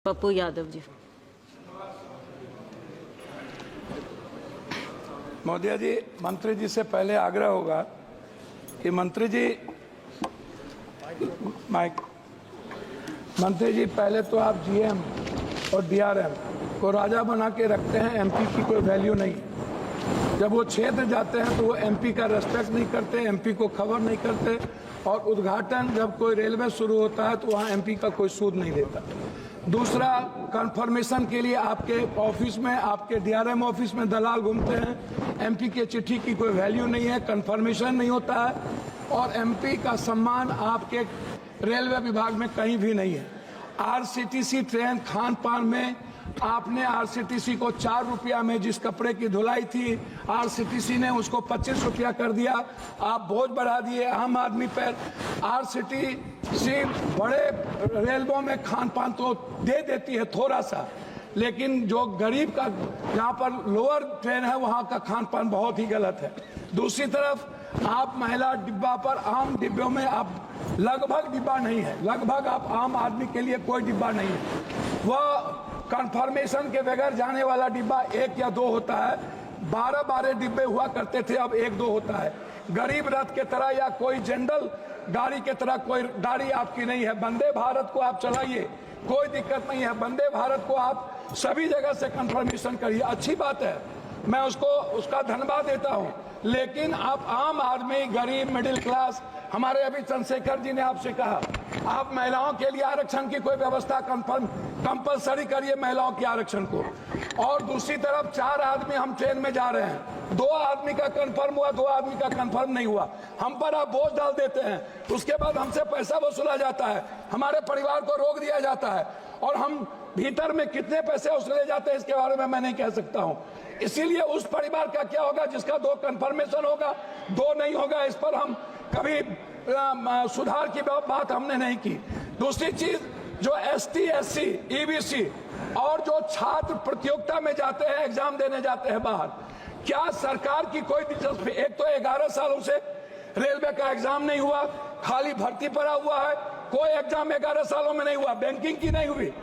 पप्पू यादव जी। महोदय जी, मंत्री जी से पहले आग्रह होगा कि मंत्री जी पहले तो आप जीएम और डीआरएम को राजा बना के रखते हैं, एमपी की कोई वैल्यू नहीं है। जब वो क्षेत्र जाते हैं तो वो एमपी का रेस्पेक्ट नहीं करते, एमपी को खबर नहीं करते, और उद्घाटन जब कोई रेलवे शुरू होता है तो वहाँ एमपी का कोई सूद नहीं देता। दूसरा, कंफर्मेशन के लिए आपके ऑफिस में, आपके डीआरएम ऑफिस में दलाल घूमते हैं। एमपी के चिट्ठी की कोई वैल्यू नहीं है, कंफर्मेशन नहीं होता है, और एमपी का सम्मान आपके रेलवे विभाग में कहीं भी नहीं है। आरसीटीसी ट्रेन खान पान में आपने आरसीटीसी को 4 रुपया में जिस कपड़े की धुलाई थी, आरसीटीसी ने उसको 25 रुपया कर दिया। आप बोझ बढ़ा दिए आम आदमी पर। आरसीटीसी बड़े रेलवों में खान पान तो दे देती है थोड़ा सा, लेकिन जो गरीब का जहाँ पर लोअर ट्रेन है वहाँ का खान पान बहुत ही गलत है। दूसरी तरफ आप महिला डिब्बा पर, आम डिब्बों में आप लगभग डिब्बा नहीं है, लगभग आप आम आदमी के लिए कोई डिब्बा नहीं है। वह कंफर्मेशन के बगैर जाने वाला डिब्बा 1 या 2 होता है। 12 डिब्बे हुआ करते थे, अब 1-2 होता है। गरीब रथ के तरह या कोई जनरल गाड़ी के तरह कोई गाड़ी आपकी नहीं है। वंदे भारत को आप चलाइए, कोई दिक्कत नहीं है। वंदे भारत को आप सभी जगह से कंफर्मेशन करिए, अच्छी बात है, मैं उसका धन्यवाद देता हूं। लेकिन आप आम आदमी, गरीब, मिडिल क्लास, हमारे अभी चंद्रशेखर जी ने आपसे कहा आप महिलाओं के लिए आरक्षण की कोई व्यवस्था कंपलसरी करिए, महिलाओं के आरक्षण को। और दूसरी तरफ 4 आदमी हम ट्रेन में जा रहे हैं, 2 आदमी का कंफर्म हुआ, 2 आदमी का कंफर्म नहीं हुआ, हम पर आप बोझ डाल देते हैं। उसके बाद हमसे पैसा वसूला जाता है, हमारे परिवार को रोक दिया जाता है, और हम भीतर में कितने पैसे वसूले जाते हैं इसके बारे में मैं नहीं कह सकता हूं। इसीलिए उस परिवार का क्या होगा जिसका 2 कंफर्मेशन होगा, 2 नहीं होगा, इस पर हम कभी सुधार की बात हमने नहीं की। दूसरी चीज, जो एसटी, एससी, ईबीसी और जो छात्र प्रतियोगिता में जाते हैं, एग्जाम देने जाते हैं बाहर, क्या सरकार की कोई दिलचस्पी? एक तो 11 सालों से रेलवे का एग्जाम नहीं हुआ, खाली भर्ती पड़ा हुआ है, कोई एग्जाम 11 सालों में नहीं हुआ, बैंकिंग की नहीं हुई।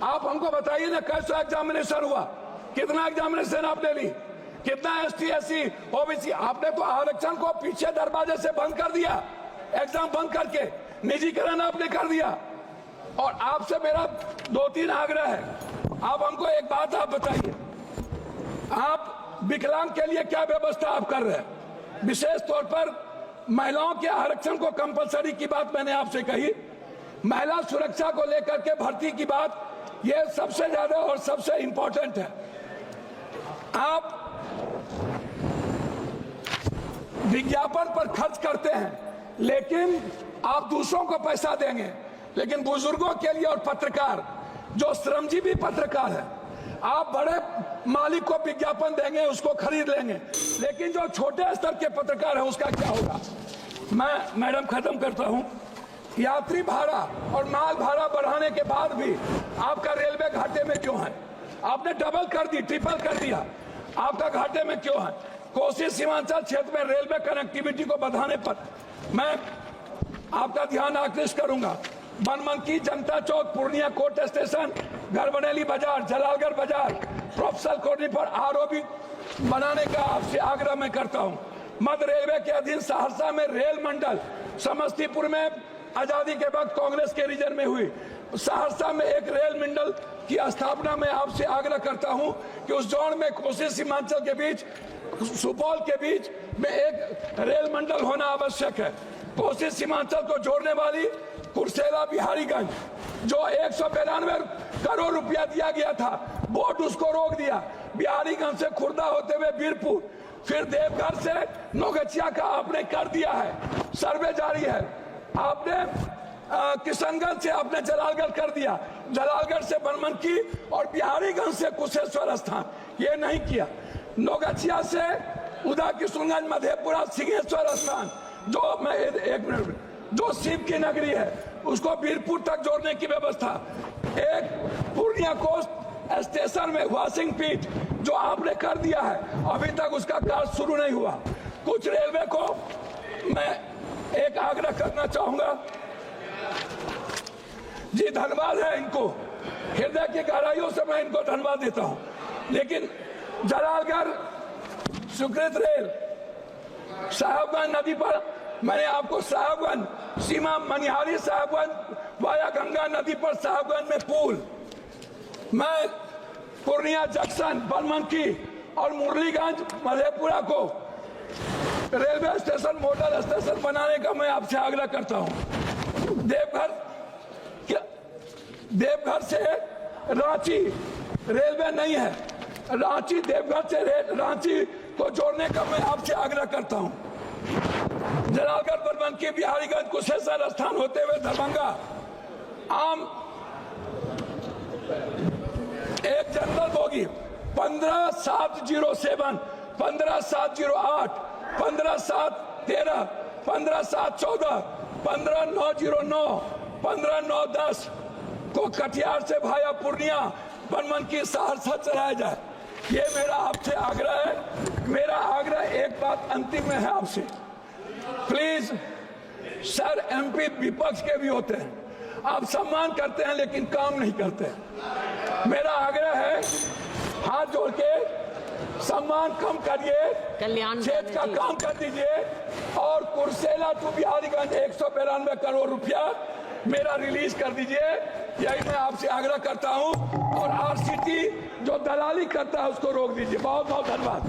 आप हमको बताइए ना, कैसा एग्जामिनेशन हुआ, कितना एग्जामिनेशन आपने ली, कितना एसटी, एससी, ओबीसी? आपने तो आरक्षण को पीछे दरवाजे से बंद कर दिया, एग्जाम बंद करके निजीकरण आपने कर दिया। और आपसे मेरा 2-3 आग्रह है, आप हमको एक बात आप बताइए, आप विकलांग के लिए क्या व्यवस्था आप कर रहे हैं? विशेष तौर पर महिलाओं के आरक्षण को कंपलसरी की बात मैंने आपसे कही, महिला सुरक्षा को लेकर के भर्ती की बात, ये सबसे ज्यादा और सबसे इंपॉर्टेंट है। आप विज्ञापन पर खर्च करते हैं, लेकिन आप दूसरों को पैसा देंगे, लेकिन बुजुर्गों के लिए और पत्रकार, जो श्रमजीवी पत्रकार है, आप बड़े मालिक को विज्ञापन देंगे, उसको खरीद लेंगे, लेकिन जो छोटे स्तर के पत्रकार हैं उसका क्या होगा? मैं मैडम खत्म करता हूं। यात्री भाड़ा और माल भाड़ा बढ़ाने के बाद भी आपका रेलवे घाटे में क्यों है? आपने डबल कर दी, ट्रिपल कर दिया, आपका घाटे में क्यों है? कोसी सीमांचल क्षेत्र में रेलवे कनेक्टिविटी को बढ़ाने पर मैं आपका ध्यान आकृष्ट करूंगा। बनमनकी, जनता चौक, पूर्णिया कोर्ट स्टेशन, गढ़बनेली बाजार, जलालगढ़ बाजार, प्रोफेसर कॉलोनी पर आरओबी बनाने का आपसे आग्रह मैं करता हूं। मध्य रेलवे के अधीन सहरसा में रेल मंडल, समस्तीपुर में आजादी के वक्त कांग्रेस के रीजन में हुई, सहरसा में एक रेल मंडल की स्थापना में आपसे आग्रह करता हूं कि उस जोन में कोसी सीमांचल के बीच, सुपौल के बीच में एक रेल मंडल होना आवश्यक है। कोसी सीमांचल को जोड़ने वाली कुर्सेला बिहारीगंज, जो 192 करोड़ रुपया दिया गया था, बोर्ड उसको रोक दिया। बिहारीगंज से खुर्दा होते हुए बीरपुर, फिर देवघर से नौगछिया का आपने कर दिया है, सर्वे जारी है। आपने किशनगंज से आपने जलालगढ़ कर दिया, जलालगढ़ से बनमनकी और बिहारीगंज से कुशेश्वर स्थान, ये नहीं किया। नौगछिया से उदा किशनगंज, मधेपुरा, सिंहेश्वर स्थान, जो मैं एक मिनट, जो शिव की नगरी है, उसको बीरपुर तक जोड़ने की व्यवस्था। एक पूर्णिया कोस्ट स्टेशन में वॉशिंग पीट जो आपने कर दिया है, अभी तक उसका कार्य शुरू नहीं हुआ। कुछ रेलवे को मैं एक आग्रह करना चाहूंगा जी, धन्यवाद है इनको, हृदय की गहराइयों से मैं इनको धन्यवाद देता हूं। लेकिन जलालगढ़ सुकृत रेल साहेबगंज नदी पर मैंने आपको साहेबगंज सीमा मनिहारी साहेबगंज वाया गंगा नदी पर साहेबगंज में पुल, मैं पूर्णिया जंक्शन बनमनकी और मुरलीगंज मधेपुरा को रेलवे स्टेशन मॉडल स्टेशन बनाने का मैं आपसे आग्रह करता हूं। देवघर से रांची रेलवे नहीं है, रांची देवघर से रांची को जोड़ने का मैं आपसे आग्रह करता हूं। जलालगढ़ बनमनकी बिहारीगंज कुशेश्वर स्थान होते हुए दरभंगा आम एक जनरल बोगी 15707, 15708, 15713, 15714, 15909, 15910 को कटिहार से भाया पूर्णिया बनमनकी सहरसा चलाया जाए। ये मेरा आपसे आग्रह है। मेरा आग्रह एक बात अंतिम में है आपसे, प्लीज सर, एमपी विपक्ष के भी होते हैं, आप सम्मान करते हैं लेकिन काम नहीं करते। मेरा आग्रह है, हाथ जोड़ के सम्मान कम करिए, क्षेत्र का काम कर दीजिए और कुर्सेला टू बिहारीगंज 192 करोड़ रुपया मेरा रिलीज कर दीजिए। यही मैं आपसे आग्रह करता हूं और आरसीटी जो दलाली करता है उसको रोक दीजिए। बहुत बहुत धन्यवाद।